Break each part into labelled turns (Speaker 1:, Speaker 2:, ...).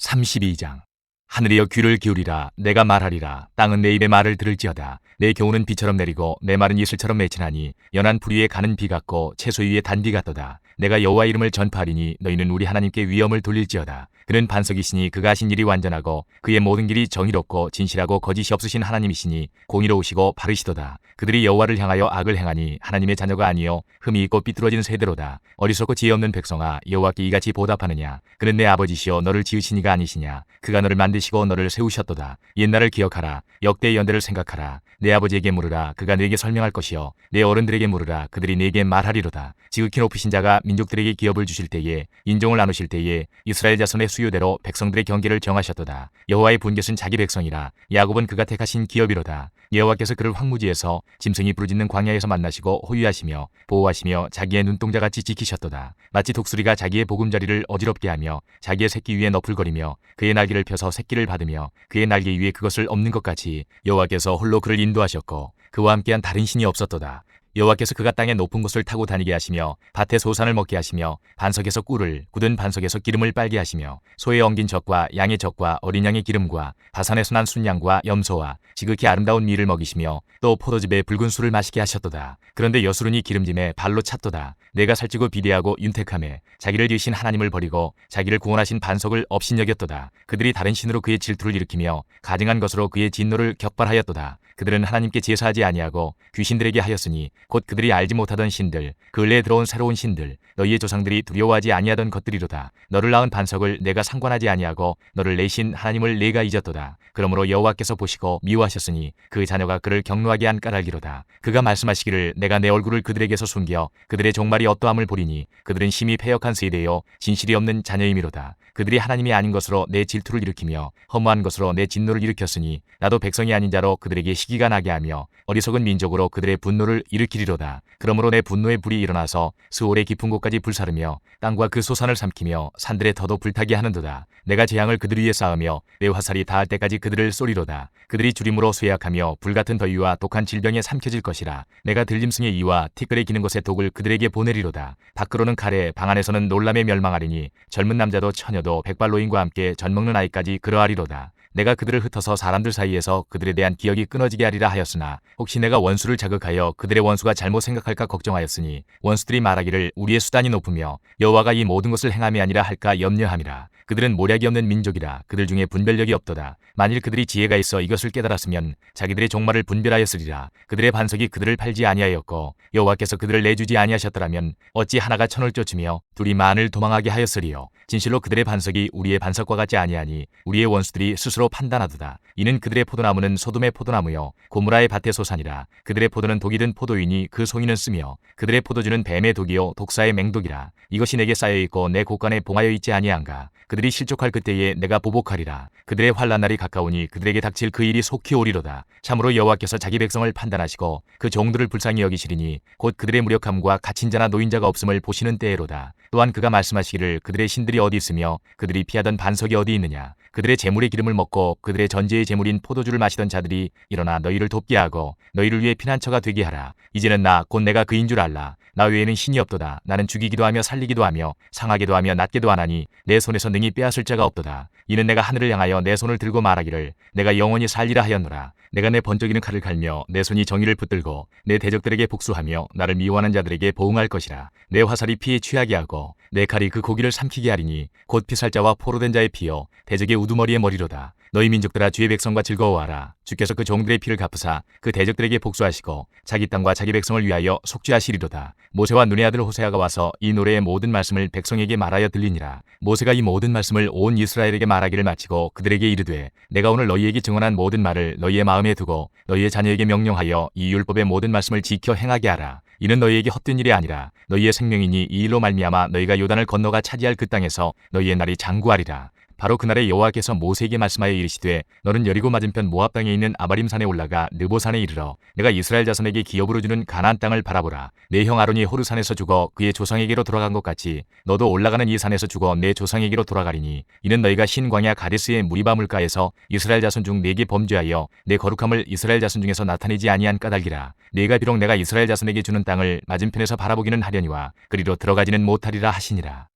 Speaker 1: 32장. 하늘이여 귀를 기울이라. 내가 말하리라. 땅은 내 입의 말을 들을지어다. 내 교훈은 비처럼 내리고 내 말은 이슬처럼 맺히나니 연한 풀 위에 가는 비 같고 채소 위에 단비 같도다. 내가 여호와 이름을 전파하리니 너희는 우리 하나님께 위엄을 돌릴지어다. 그는 반석이시니 그가 하신 일이 완전하고 그의 모든 길이 정의롭고 진실하고 거짓이 없으신 하나님이시니 공의로우시고 바르시도다. 그들이 여호와를 향하여 악을 행하니 하나님의 자녀가 아니요 흠이 있고 삐뚤어진 세대로다. 어리석고 지혜 없는 백성아, 여호와께 이같이 보답하느냐? 그는 내 아버지시여 너를 지으신 이가 아니시냐? 그가 너를 만드시고 너를 세우셨도다. 옛날을 기억하라. 역대의 연대를 생각하라. 내 아버지에게 물으라. 그가 네게 설명할 것이요 내 어른들에게 물으라. 그들이 네게 말하리로다. 지극히 높으신 자가 민족들에게 기업을 주실 때에 인종을 나누실 때에 이스라엘 자손의 수요대로 백성들의 경계를 정하셨도다. 여호와의 분깃은 자기 백성이라. 야곱은 그가 택하신 기업이로다. 여호와께서 그를 황무지에서 짐승이 부르짖는 광야에서 만나시고 호위하시며 보호하시며 자기의 눈동자같이 지키셨도다. 마치 독수리가 자기의 보금자리를 어지럽게 하며 자기의 새끼 위에 너풀거리며 그의 날개를 펴서 새끼를 받으며 그의 날개 위에 그것을 엎는 것 같이 여호와께서 홀로 그를 인도하셨고 그와 함께한 다른 신이 없었도다. 여호와께서 그가 땅의 높은 곳을 타고 다니게 하시며 밭에 소산을 먹게 하시며 반석에서 꿀을 굳은 반석에서 기름을 빨게 하시며 소의 엉긴 젖과 양의 젖과 어린 양의 기름과 바산에서 난 순양과 염소와 지극히 아름다운 밀을 먹이시며 또 포도즙에 붉은 술을 마시게 하셨도다. 그런데 여수론이 기름짐에 발로 찼도다. 내가 살찌고 비대하고 윤택함에 자기를 지으신 하나님을 버리고 자기를 구원하신 반석을 업신여겼도다. 그들이 다른 신으로 그의 질투를 일으키며 가증한 것으로 그의 진노를 격발하였도다. 그들은 하나님께 제사하지 아니하고 귀신들에게 하였으니 곧 그들이 알지 못하던 신들, 근래에 들어온 새로운 신들, 너희의 조상들이 두려워하지 아니하던 것들이로다. 너를 낳은 반석을 내가 상관하지 아니하고 너를 내신 하나님을 내가 잊었도다. 그러므로 여호와께서 보시고 미워하셨으니 그 자녀가 그를 경노하게 한 까닭이로다. 그가 말씀하시기를 내가 내 얼굴을 그들에게서 숨겨 그들의 종말이 어떠함을 보리니 그들은 심히 패역한 세대요 진실이 없는 자녀임이로다. 그들이 하나님이 아닌 것으로 내 질투를 일으키며 허무한 것으로 내 진노를 일으켰으니 나도 백성이 아닌 자로 그들에게 시기가 나게 하며 어리석은 민족으로 그들의 분노를 일으키리로다. 그러므로 내 분노의 불이 일어나서 스올의 깊은 곳까지 불사르며 땅과 그 소산을 삼키며 산들의 터도 불타게 하는도다. 내가 재앙을 그들 위에 쌓으며 내 화살이 닿을 때까지 그들을 쏘리로다. 그들이 주림으로 쇠약하며 불같은 더위와 독한 질병에 삼켜질 것이라. 내가 들짐승의 이와 티끌에 기는 것의 독을 그들에게 보내리로다. 밖으로는 칼에 방 안에서는 놀람에 멸망하리니 젊은 남자도 처녀도 백발노인과 함께 젖먹는 아이까지 그러하리로다. 내가 그들을 흩어서 사람들 사이에서 그들에 대한 기억이 끊어지게 하리라 하였으나 혹시 내가 원수를 자극하여 그들의 원수가 잘못 생각할까 걱정하였으니 원수들이 말하기를 우리의 수단이 높으며 여호와가 이 모든 것을 행함이 아니라 할까 염려함이라. 그들은 모략이 없는 민족이라. 그들 중에 분별력이 없도다. 만일 그들이 지혜가 있어 이것을 깨달았으면 자기들의 종말을 분별하였으리라. 그들의 반석이 그들을 팔지 아니하였고 여호와께서 그들을 내주지 아니하셨더라면 어찌 하나가 천을 쫓으며 둘이 만을 도망하게 하였으리요. 진실로 그들의 반석이 우리의 반석과 같지 아니하니 우리의 원수들이 스스로 판단하도다. 이는 그들의 포도나무는 소돔의 포도나무요 고무라의 밭의 소산이라. 그들의 포도는 독이 든 포도이니 그 송이는 쓰며 그들의 포도주는 뱀의 독이요 독사의 맹독이라. 이것이 내게 쌓여있고 내 곳간에 봉하여 있지 아니한가. 그들이 실족할 그때에 내가 보복하리라. 그들의 환난 날이 가까우니 그들에게 닥칠 그 일이 속히 오리로다. 참으로 여호와께서 자기 백성을 판단하시고 그 종들을 불쌍히 여기시리니 곧 그들의 무력함과 갇힌 자나 노인자가 없음을 보시는 때에로다. 또한 그가 말씀하시기를 그들의 신들이 어디 있으며 그들이 피하던 반석이 어디 있느냐. 그들의 재물의 기름을 먹고 그들의 전제의 재물인 포도주를 마시던 자들이 일어나 너희를 돕게 하고 너희를 위해 피난처가 되게 하라. 이제는 나 곧 내가 그인 줄 알라. 나 외에는 신이 없도다. 나는 죽이기도 하며 살리기도 하며 상하게도 하며 낫게도 하나니 내 손에서 능히 빼앗을 자가 없도다. 이는 내가 하늘을 향하여 내 손을 들고 말하기를 내가 영원히 살리라 하였노라. 내가 내 번쩍이는 칼을 갈며 내 손이 정의를 붙들고 내 대적들에게 복수하며 나를 미워하는 자들에게 보응할 것이라. 내 화살이 피에 취하게 하고 내 칼이 그 고기를 삼키게 하리니 곧 피살자와 포로된 자의 피요 대적의 우두머리의 머리로다. 너희 민족들아 주의 백성과 즐거워하라. 주께서 그 종들의 피를 갚으사 그 대적들에게 복수하시고 자기 땅과 자기 백성을 위하여 속죄하시리로다. 모세와 눈의 아들 호세아가 와서 이 노래의 모든 말씀을 백성에게 말하여 들리니라. 모세가 이 모든 말씀을 온 이스라엘에게 말하기를 마치고 그들에게 이르되 내가 오늘 너희에게 증언한 모든 말을 너희의 마음에 두고 너희의 자녀에게 명령하여 이 율법의 모든 말씀을 지켜 행하게 하라. 이는 너희에게 헛된 일이 아니라 너희의 생명이니 이 일로 말미암아 너희가 요단을 건너가 차지할 그 땅에서 너희의 날이 장구하리라. 바로 그날에 여호와께서 모세에게 말씀하여 이르시되 너는 여리고 맞은편 모압 땅에 있는 아바림산에 올라가 느보산에 이르러 내가 이스라엘 자손에게 기업으로 주는 가나안 땅을 바라보라. 내 형 아론이 호르산에서 죽어 그의 조상에게로 돌아간 것 같이 너도 올라가는 이 산에서 죽어 내 조상에게로 돌아가리니 이는 너희가 신광야 가데스의 무리바 물가에서 이스라엘 자손 중 네게 범죄하여 내 거룩함을 이스라엘 자손 중에서 나타내지 아니한 까닭이라. 네가 비록 내가 이스라엘 자손에게 주는 땅을 맞은편에서 바라보기는 하려니와 그리로 들어가지는 못하리라 하시니라.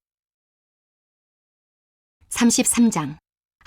Speaker 2: 33장.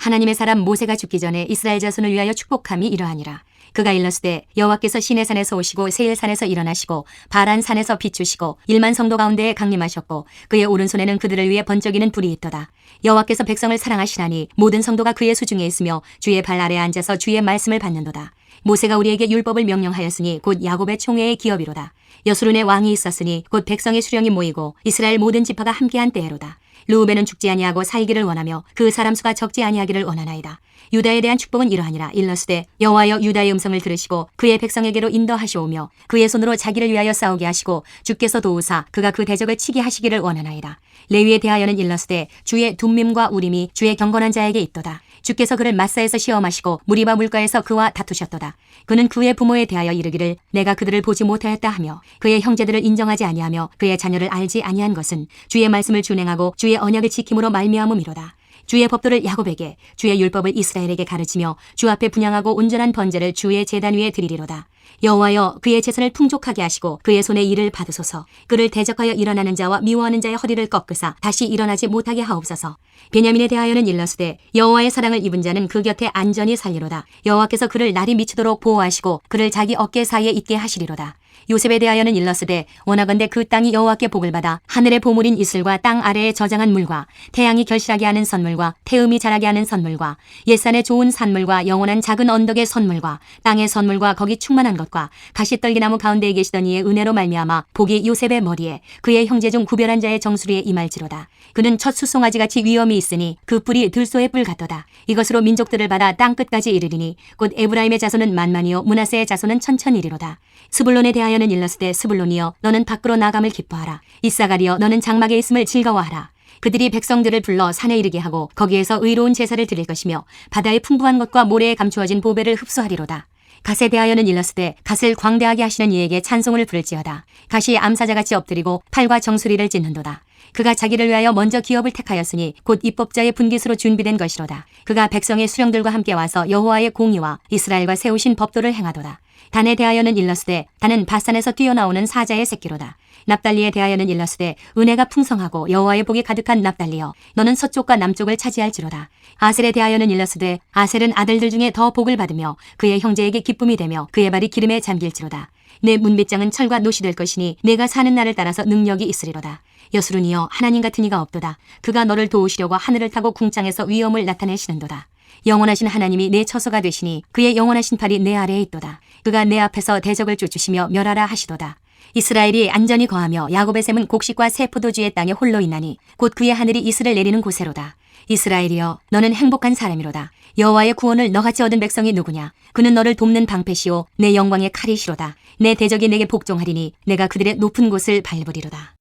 Speaker 2: 하나님의 사람 모세가 죽기 전에 이스라엘 자손을 위하여 축복함이 이러하니라. 그가 일렀으되 여호와께서 시내산에서 오시고 세일산에서 일어나시고 바란산에서 비추시고 1만 성도 가운데에 강림하셨고 그의 오른손에는 그들을 위해 번쩍이는 불이 있도다. 여호와께서 백성을 사랑하시나니 모든 성도가 그의 수중에 있으며 주의 발 아래에 앉아서 주의 말씀을 받는도다. 모세가 우리에게 율법을 명령하였으니 곧 야곱의 총회의 기업이로다. 여수론의 왕이 있었으니 곧 백성의 수령이 모이고 이스라엘 모든 지파가 함께한 때에로다. 르우벤은 죽지 아니하고 살기를 원하며 그 사람 수가 적지 아니하기를 원하나이다. 유다에 대한 축복은 이러하니라. 일러스되 여호와여 유다의 음성을 들으시고 그의 백성에게로 인도하시오며 그의 손으로 자기를 위하여 싸우게 하시고 주께서 도우사 그가 그 대적을 치게 하시기를 원하나이다. 레위에 대하여는 일러스되 주의 둠밈과 우림이 주의 경건한 자에게 있도다. 주께서 그를 마사에서 시험하시고 무리바 물가에서 그와 다투셨도다. 그는 그의 부모에 대하여 이르기를 내가 그들을 보지 못하였다 하며 그의 형제들을 인정하지 아니하며 그의 자녀를 알지 아니한 것은 주의 말씀을 준행하고 주의 언약을 지킴으로 말미암음이로다. 주의 법도를 야곱에게 주의 율법을 이스라엘에게 가르치며 주 앞에 분향하고 온전한 번제를 주의 제단 위에 드리리로다. 여호와여 그의 재산을 풍족하게 하시고 그의 손에 일을 받으소서. 그를 대적하여 일어나는 자와 미워하는 자의 허리를 꺾으사 다시 일어나지 못하게 하옵소서. 베냐민에 대하여는 일러스되 여호와의 사랑을 입은 자는 그 곁에 안전히 살리로다. 여호와께서 그를 날이 미치도록 보호하시고 그를 자기 어깨 사이에 있게 하시리로다. 요셉에 대하여는 일러스되 원하건대 그 땅이 여호와께 복을 받아 하늘의 보물인 이슬과 땅 아래에 저장한 물과 태양이 결실하게 하는 선물과 태음이 자라게 하는 선물과 옛산의 좋은 산물과 영원한 작은 언덕의 선물과 땅의 선물과 거기 충만한 것과 가시떨기나무 가운데에 계시던 이의 은혜로 말미암아 복이 요셉의 머리에 그의 형제 중 구별한 자의 정수리에 임할지로다. 그는 첫 수송아지같이 위엄이 있으니 그 뿔이 들소의 뿔 같도다. 이것으로 민족들을 받아 땅 끝까지 이르리니 곧 에브라임의 자손은 만만이요 므낫세의 자손은 천천이리로다. 스불론에 대하여는 일러스되 스불론이여 너는 밖으로 나감을 기뻐하라. 이사가리여 너는 장막에 있음을 즐거워하라. 그들이 백성들을 불러 산에 이르게 하고 거기에서 의로운 제사를 드릴 것이며 바다의 풍부한 것과 모래에 감추어진 보배를 흡수하리로다. 갓에 대하여는 일러스되 갓을 광대하게 하시는 이에게 찬송을 부를지어다. 갓이 암사자같이 엎드리고 팔과 정수리를 찢는도다. 그가 자기를 위하여 먼저 기업을 택하였으니 곧 입법자의 분깃으로 준비된 것이로다. 그가 백성의 수령들과 함께 와서 여호와의 공의와 이스라엘과 세우신 법도를 행하도다. 단에 대하여는 일러스되 단은 바산에서 뛰어나오는 사자의 새끼로다. 납달리에 대하여는 일러스되 은혜가 풍성하고 여호와의 복이 가득한 납달리여 너는 서쪽과 남쪽을 차지할지로다. 아셀에 대하여는 일러스되 아셀은 아들들 중에 더 복을 받으며 그의 형제에게 기쁨이 되며 그의 발이 기름에 잠길지로다. 내 문빗장은 철과 노시 될 것이니 내가 사는 날을 따라서 능력이 있으리로다. 여수run이여 하나님 같은 이가 없도다. 그가 너를 도우시려고 하늘을 타고 궁창에서 위엄을 나타내시는도다. 영원하신 하나님이 내 처소가 되시니 그의 영원하신 팔이 내 아래에 있도다. 그가 내 앞에서 대적을 쫓으시며 멸하라 하시도다. 이스라엘이 안전히 거하며 야곱의 샘은 곡식과 새 포도주의 땅에 홀로 있나니 곧 그의 하늘이 이슬을 내리는 곳에로다. 이스라엘이여 너는 행복한 사람이로다. 여호와의 구원을 너같이 얻은 백성이 누구냐. 그는 너를 돕는 방패시오 내 영광의 칼이시로다. 내 대적이 내게 복종하리니 내가 그들의 높은 곳을 밟으리로다.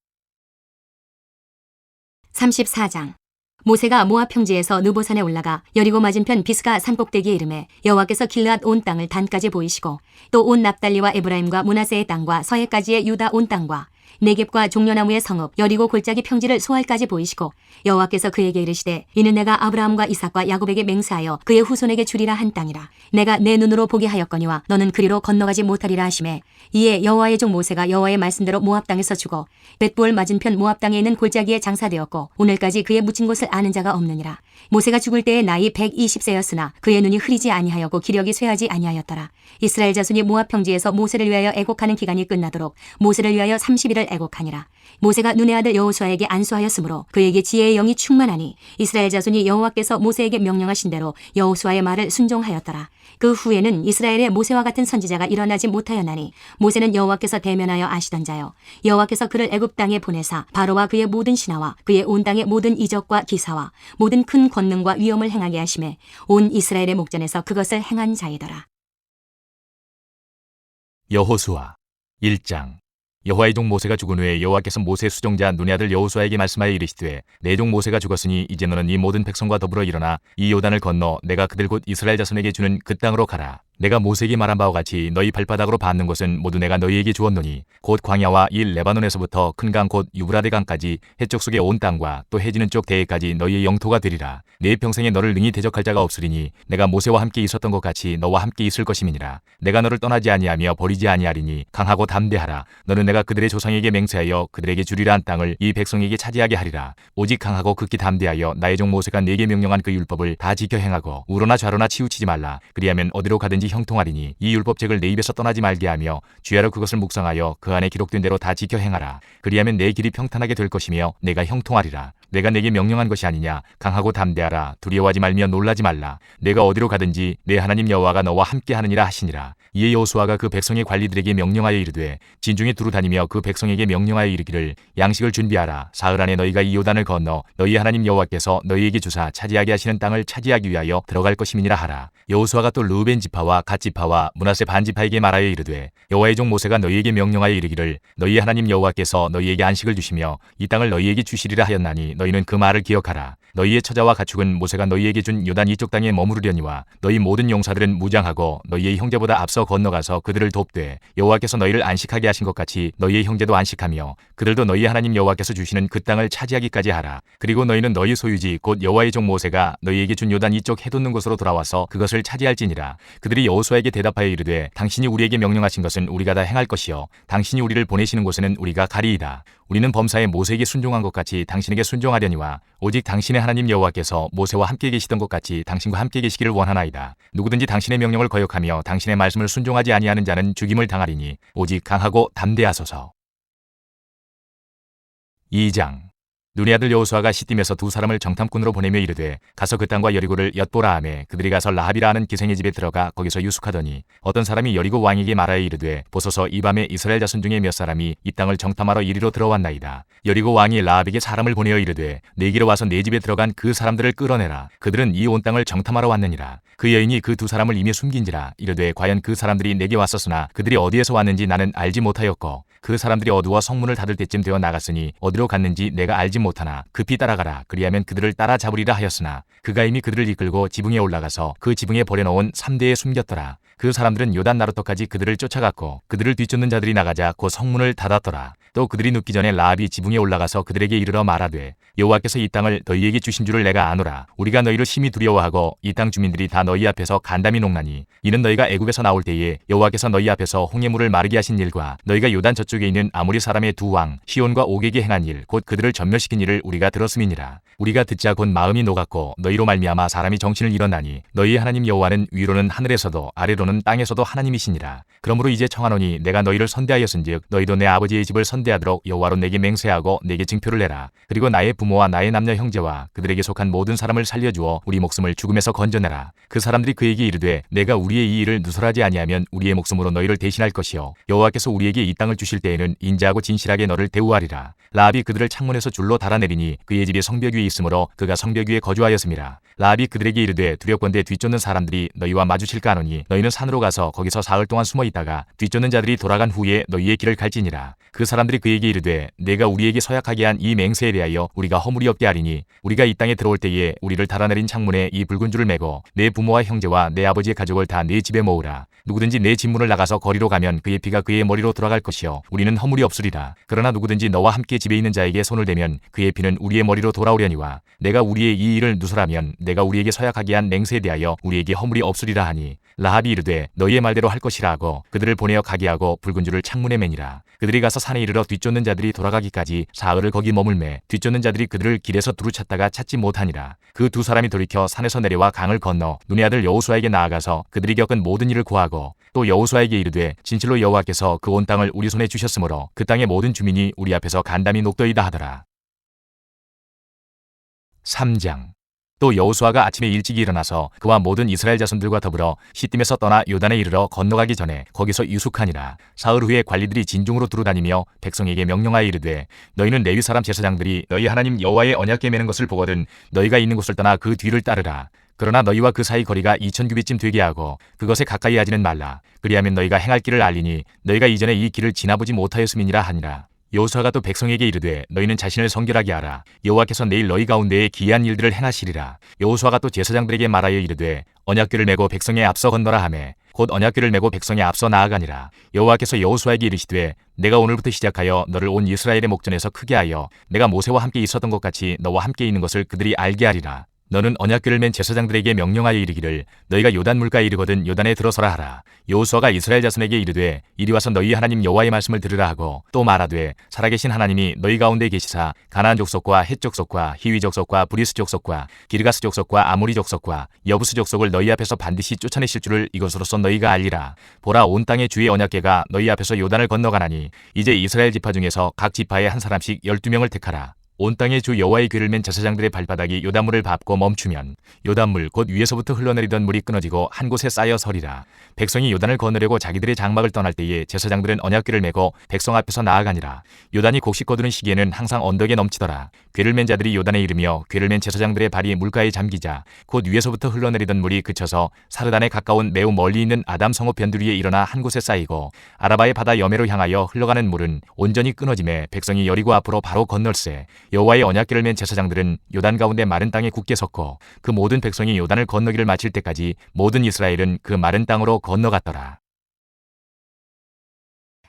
Speaker 2: 34장 모세가 모압 평지에서 느보산에 올라가 여리고 맞은편 비스가 산꼭대기에 이르매 여호와께서 길르앗 온 땅을 단까지 보이시고 또 온 납달리와 에브라임과 므낫세의 땅과 서해까지의 유다 온 땅과 네겝과 종려나무의 성읍 여리고 골짜기 평지를 소알까지 보이시고 여호와께서 그에게 이르시되 이는 내가 아브라함과 이삭과 야곱에게 맹세하여 그의 후손에게 주리라 한 땅이라. 내가 내 눈으로 보게 하였거니와 너는 그리로 건너가지 못하리라 하시매 이에 여호와의 종 모세가 여호와의 말씀대로 모압 땅에서 죽어 벳부을 맞은편 모압 땅에 있는 골짜기에 장사되었고 오늘까지 그의 묻힌 곳을 아는 자가 없느니라. 모세가 죽을 때의 나이 120세였으나 그의 눈이 흐리지 아니하였고 기력이 쇠하지 아니하였더라. 이스라엘 자손이 모압 평지에서 모세를 위하여 애곡하는 기간이 끝나도록 모세를 위하여 30일을 애곡하니라. 모세가 눈의 아들 여호수아에게 안수하였으므로 그에게 지혜의 영이 충만하니 이스라엘 자손이 여호와께서 모세에게 명령하신 대로 여호수아의 말을 순종하였더라. 그 후에는 이스라엘의 모세와 같은 선지자가 일어나지 못하였나니 모세는 여호와께서 대면하여 아시던 자요 여호와께서 그를 애굽 땅에 보내사 바로와 그의 모든 신하와 그의 온 땅의 모든 이적과 기사와 모든 큰 권능과 위엄을 행하게 하심에 온 이스라엘의 목전에서 그것을 행한 자이더라.
Speaker 1: 여호수아 1장 여호와의 종 모세가 죽은 후에 여호와께서 모세의 수종자 눈의 아들 여호수아에게 말씀하여 이르시되 내 종 모세가 죽었으니 이제 너는 이 모든 백성과 더불어 일어나 이 요단을 건너 내가 그들 곧 이스라엘 자손에게 주는 그 땅으로 가라. 내가 모세에게 말한 바와 같이 너희 발바닥으로 밟는 곳은 모두 내가 너희에게 주었노니 곧 광야와 이 레바논에서부터 큰 강 곧 유브라데 강까지 해쪽 속의 온 땅과 또 해지는 쪽 대해까지 너희의 영토가 되리라. 내 평생에 너를 능히 대적할 자가 없으리니 내가 모세와 함께 있었던 것 같이 너와 함께 있을 것임이니라. 내가 너를 떠나지 아니하며 버리지 아니하리니 강하고 담대하라. 너는 내가 그들의 조상에게 맹세하여 그들에게 주리라 한 땅을 이 백성에게 차지하게 하리라. 오직 강하고 극히 담대하여 나의 종 모세가 네게 명령한 그 율법을 다 지켜 행하고 우로나 좌로나 치우치지 말라. 그리하면 어디로 가든지 형통하리니 이 율법책을 내 입에서 떠나지 말게 하며 주야로 그것을 묵상하여 그 안에 기록된 대로 다 지켜 행하라. 그리하면 내 길이 평탄하게 될 것이며 내가 형통하리라. 내가 내게 명령한 것이 아니냐. 강하고 담대하라. 두려워하지 말며 놀라지 말라. 내가 어디로 가든지 내 하나님 여호와가 너와 함께 하느니라 하시니라. 이에 여호수아가 그 백성의 관리들에게 명령하여 이르되 진중에 두루 다니며 그 백성에게 명령하여 이르기를 양식을 준비하라. 사흘 안에 너희가 이 요단을 건너 너희 하나님 여호와께서 너희에게 주사 차지하게 하시는 땅을 차지하기 위하여 들어갈 것임이니라 하라. 여호수아가 또 르우벤 지파와 갓 지파와 므낫세 반 지파에게 말하여 이르되 여호와의 종 모세가 너희에게 명령하여 이르기를 너희 하나님 여호와께서 너희에게 안식을 주시며 이 땅을 너희에게 주시리라 하였나니 너희는 그 말을 기억하라. 너희의 처자와 가축은 모세가 너희에게 준 요단 이쪽 땅에 머무르려니와 너희 모든 용사들은 무장하고 너희의 형제보다 앞서 건너가서 그들을 돕되 여호와께서 너희를 안식하게 하신 것 같이 너희의 형제도 안식하며 그들도 너희 하나님 여호와께서 주시는 그 땅을 차지하기까지 하라. 그리고 너희는 너희 소유지 곧 여호와의 종 모세가 너희에게 준 요단 이쪽 해돋는 곳으로 돌아와서 그것을 차지할지니라. 그들이 여호수아에게 대답하여 이르되 당신이 우리에게 명령하신 것은 우리가 다 행할 것이요 당신이 우리를 보내시는 곳에는 우리가 가리이다. 우리는 범사에 모세에게 순종한 것 같이 당신에게 순종하려니와 오직 당신의 하나님 여호와께서 모세와 함께 계시던 것 같이 당신과 함께 계시기를 원하나이다. 누구든지 당신의 명령을 거역하며 당신의 말씀을 순종하지 아니하는 자는 죽임을 당하리니 오직 강하고 담대하소서. 2장. 눈의 아들 여호수아가 시딤에서 두 사람을 정탐꾼으로 보내며 이르되 가서 그 땅과 여리고를 엿보라 하매 그들이 가서 라합이라 하는 기생의 집에 들어가 거기서 유숙하더니 어떤 사람이 여리고 왕에게 말하여 이르되 보소서 이 밤에 이스라엘 자손 중에 몇 사람이 이 땅을 정탐하러 이리로 들어왔나이다. 여리고 왕이 라합에게 사람을 보내어 이르되 내게로 와서 내 집에 들어간 그 사람들을 끌어내라. 그들은 이 온 땅을 정탐하러 왔느니라. 그 여인이 그 두 사람을 이미 숨긴지라. 이르되 과연 그 사람들이 내게 왔었으나 그들이 어디에서 왔는지 나는 알지 못하였고 그 사람들이 어두워 성문을 닫을 때쯤 되어 나갔으니 어디로 갔는지 내가 알지 못하나 급히 따라가라. 그리하면 그들을 따라잡으리라 하였으나 그가 이미 그들을 이끌고 지붕에 올라가서 그 지붕에 버려놓은 3대에 숨겼더라. 그 사람들은 요단 나루터까지 그들을 쫓아갔고 그들을 뒤쫓는 자들이 나가자 곧 성문을 닫았더라. 또 그들이 눕기 전에 라합이 지붕에 올라가서 그들에게 이르러 말하되 여호와께서 이 땅을 너희에게 주신 줄을 내가 아노라. 우리가 너희를 심히 두려워하고 이 땅 주민들이 다 너희 앞에서 간담이 녹나니 이는 너희가 애굽에서 나올 때에 여호와께서 너희 앞에서 홍해물을 마르게 하신 일과 너희가 요단 저쪽에 있는 아모리 사람의 두 왕 시온과 옥에게 행한 일 곧 그들을 전멸시킨 일을 우리가 들었음이니라. 우리가 듣자 곧 마음이 녹았고 너희로 말미암아 사람이 정신을 잃었나니 너희의 하나님 여호와는 위로는 하늘에서도 아래로는 땅에서도 하나님이시니라. 그러므로 이제 청하노니 내가 너희를 선대하였은즉 너희도 내 아버지의 집을 선대하도록 여호와로 내게 맹세하고 내게 증표를 내라. 그리고 나의 부모와 나의 남녀 형제와 그들에게 속한 모든 사람을 살려주어 우리 목숨을 죽음에서 건져내라. 그 사람들이 그에게 이르되 내가 우리의 이 일을 누설하지 아니하면 우리의 목숨으로 너희를 대신할 것이요 여호와께서 우리에게 이 땅을 주실 때에는 인자하고 진실하게 너를 대우하리라. 라합이 그들을 창문에서 줄로 달아내리니 그의 집이 성벽 위에 있으므로 그가 성벽 위에 거주하였음이라. 라합이 그들에게 이르되 두렵건대 뒤쫓는 사람들이 너희와 마주칠까 하노니 너희는 산으로 가서 거기서 사흘 동안 숨어 있다가 뒤쫓는 자들이 돌아간 후에 너희의 길을 갈지니라. 그 사람들이 그에게 이르되 내가 우리에게 서약하게 한 이 맹세에 대하여 우리가 허물이 없게 하리니 우리가 이 땅에 들어올 때에 우리를 달아내린 창문에 이 붉은 줄을 매고 내 부모와 형제와 내 아버지의 가족을 다 내 집에 모으라. 누구든지 내 집문을 나가서 거리로 가면 그의 피가 그의 머리로 돌아갈 것이요 우리는 허물이 없으리라. 그러나 누구든지 너와 함께 집에 있는 자에게 손을 대면 그의 피는 우리의 머리로 돌아오려니와 내가 우리의 이 일을 누설하면 내가 우리에게 서약하게 한 맹세에 대하여 우리에게 허물이 없으리라 하니 라합이 이르되 너희의 말대로 할 것이라 하고 그들을 보내어 가게 하고 붉은 줄을 창문에 매니라. 그들이 가서 산에 이르러 뒤쫓는 자들이 돌아가기까지 사흘을 거기 머물매 뒤쫓는 자들이 그들을 길에서 두루 찾다가 찾지 못하니라. 그 두 사람이 돌이켜 산에서 내려와 강을 건너 눈의 아들 여호수아에게 나아가서 그들이 겪은 모든 일을 고하고 또 여호수아에게 이르되 진실로 여호와께서 그 온 땅을 우리 손에 주셨으므로 그 땅의 모든 주민이 우리 앞에서 간담이 녹더이다 하더라. 3장. 또 여호수아가 아침에 일찍이 일어나서 그와 모든 이스라엘 자손들과 더불어 시딤에서 떠나 요단에 이르러 건너가기 전에 거기서 유숙하니라. 사흘 후에 관리들이 진중으로 두루다니며 백성에게 명령하여 이르되 너희는 레위 사람 제사장들이 너희 하나님 여호와의 언약궤 매는 것을 보거든 너희가 있는 곳을 떠나 그 뒤를 따르라. 그러나 너희와 그 사이 거리가 2000규빗쯤 되게 하고 그것에 가까이 하지는 말라. 그리하면 너희가 행할 길을 알리니 너희가 이전에 이 길을 지나보지 못하였음이니라 하니라. 여호수아가 또 백성에게 이르되 너희는 자신을 성결하게 하라. 여호와께서 내일 너희 가운데에 기이한 일들을 행하시리라. 여호수아가 또 제사장들에게 말하여 이르되 언약궤를 메고 백성에 앞서 건너라 하매 곧 언약궤를 메고 백성에 앞서 나아가니라. 여호와께서 여호수아에게 이르시되 내가 오늘부터 시작하여 너를 온 이스라엘의 목전에서 크게 하여 내가 모세와 함께 있었던 것 같이 너와 함께 있는 것을 그들이 알게 하리라. 너는 언약궤를 맨 제사장들에게 명령하여 이르기를 너희가 요단 물가에 이르거든 요단에 들어서라 하라. 여호수아가 이스라엘 자손에게 이르되 이리 와서 너희 하나님 여호와의 말씀을 들으라 하고 또 말하되 살아계신 하나님이 너희 가운데 계시사 가나안 족속과 헷 족속과 히위 족속과 브리스 족속과 기르가스 족속과 아모리 족속과 여부스 족속을 너희 앞에서 반드시 쫓아내실 줄을 이것으로써 너희가 알리라. 보라 온 땅의 주의 언약궤가 너희 앞에서 요단을 건너가나니 이제 이스라엘 지파 중에서 각 지파에 한 사람씩 12명을 택하라. 온 땅의 주 여호와의 궤를 맨 제사장들의 발바닥이 요단물을 밟고 멈추면 요단물 곧 위에서부터 흘러내리던 물이 끊어지고 한 곳에 쌓여 서리라. 백성이 요단을 건너려고 자기들의 장막을 떠날 때에 제사장들은 언약궤를 메고 백성 앞에서 나아가니라. 요단이 곡식 거두는 시기에는 항상 언덕에 넘치더라. 궤를 맨 자들이 요단에 이르며 궤를 맨 제사장들의 발이 물가에 잠기자 곧 위에서부터 흘러내리던 물이 그쳐서 사르단에 가까운 매우 멀리 있는 아담 성읍 변두리에 일어나 한 곳에 쌓이고 아라바의 바다 여매로 향하여 흘러가는 물은 온전히 끊어짐에 백성이 여리고 앞으로 바로 건널세. 여호와의 언약궤를 맨 제사장들은 요단 가운데 마른 땅에 굳게 섰고 그 모든 백성이 요단을 건너기를 마칠 때까지 모든 이스라엘은 그 마른 땅으로 건너갔더라.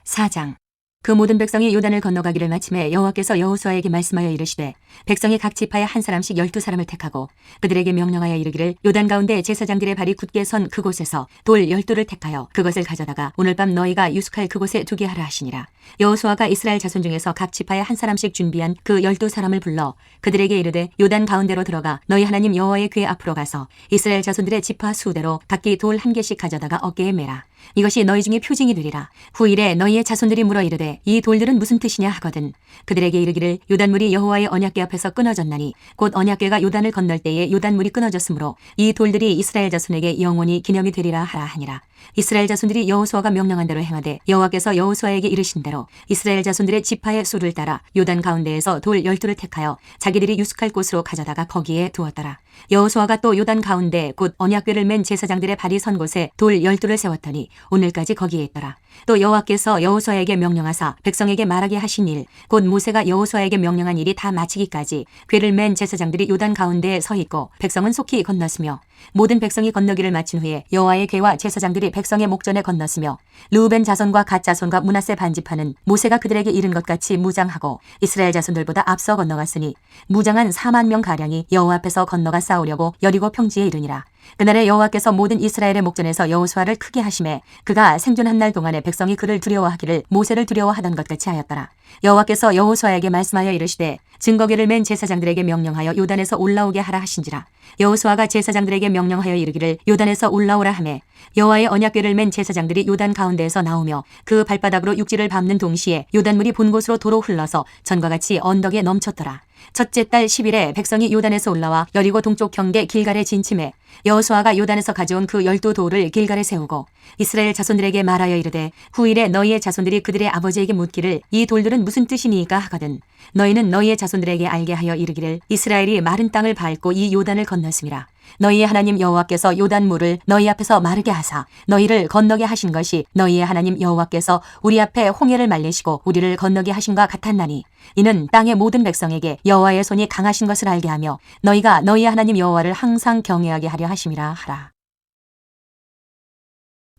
Speaker 2: 4장. 그 모든 백성이 요단을 건너가기를 마침에 여호와께서 여호수아에게 말씀하여 이르시되 백성이 각 지파에 한 사람씩 12사람을 택하고 그들에게 명령하여 이르기를 요단 가운데 제사장들의 발이 굳게 선 그곳에서 돌 12돌을 택하여 그것을 가져다가 오늘 밤 너희가 유숙할 그곳에 두게 하라 하시니라. 여호수아가 이스라엘 자손 중에서 각 지파에 한 사람씩 준비한 그 12사람을 불러 그들에게 이르되 요단 가운데로 들어가 너희 하나님 여호와의 궤 앞으로 가서 이스라엘 자손들의 지파 수대로 각기 돌 한 개씩 가져다가 어깨에 매라. 이것이 너희 중에 표징이 되리라. 후일에 너희의 자손들이 물어 이르되 이 돌들은 무슨 뜻이냐 하거든 그들에게 이르기를 요단물이 여호와의 언약궤 앞에서 끊어졌나니 곧 언약궤가 요단을 건널 때에 요단물이 끊어졌으므로 이 돌들이 이스라엘 자손에게 영원히 기념이 되리라 하라 하니라. 이스라엘 자손들이 여호수아가 명령한 대로 행하되 여호와께서 여호수아에게 이르신 대로 이스라엘 자손들의 지파의 수를 따라 요단 가운데에서 돌 12돌을 택하여 자기들이 유숙할 곳으로 가져다가 거기에 두었더라. 여호수아가 또 요단 가운데 곧 언약궤를 맨 제사장들의 발이 선 곳에 돌 12돌을 세웠더니 오늘까지 거기에 있더라. 또 여호와께서 여호수아에게 명령하사 백성에게 말하게 하신 일 곧 모세가 여호수아에게 명령한 일이 다 마치기까지 궤를 맨 제사장들이 요단 가운데에 서 있고 백성은 속히 건넜으며 모든 백성이 건너기를 마친 후에 여호와의 궤와 제사장들이 백성의 목전에 건넜으며 르우벤 자손과 갓 자손과 므낫세 반지파는 모세가 그들에게 이른 것 같이 무장하고 이스라엘 자손들보다 앞서 건너갔으니 무장한 4만 명 가량이 여호와 앞에서 건너가 싸우려고 여리고 평지에 이르니라. 그날에 여호와께서 모든 이스라엘의 목전에서 여호수아를 크게 하심에 그가 생존한 날 동안에 백성이 그를 두려워하기를 모세를 두려워하던 것 같이 하였더라. 여호와께서 여호수아에게 말씀하여 이르시되 증거궤를 맨 제사장들에게 명령하여 요단에서 올라오게 하라 하신지라. 여호수아가 제사장들에게 명령하여 이르기를 요단에서 올라오라 하매 여호와의 언약궤를 맨 제사장들이 요단 가운데에서 나오며 그 발바닥으로 육지를 밟는 동시에 요단물이 본 곳으로 도로 흘러서 전과 같이 언덕에 넘쳤더라. 첫째 달 10일에 백성이 요단에서 올라와 여리고 동쪽 경계 길갈에 진침해 여호수아가 요단에서 가져온 그 12돌을 길갈에 세우고 이스라엘 자손들에게 말하여 이르되 후일에 너희의 자손들이 그들의 아버지에게 묻기를 이 돌들은 무슨 뜻이니까 하거든 너희는 너희의 자손들에게 알게 하여 이르기를 이스라엘이 마른 땅을 밟고 이 요단을 건넜음이라. 너희의 하나님 여호와께서 요단물을 너희 앞에서 마르게 하사 너희를 건너게 하신 것이 너희의 하나님 여호와께서 우리 앞에 홍해를 말리시고 우리를 건너게 하신과 같았나니 이는 땅의 모든 백성에게 여호와의 손이 강하신 것을 알게 하며 너희가 너희의 하나님 여호와를 항상 경외하게 하려 하심이라 하라.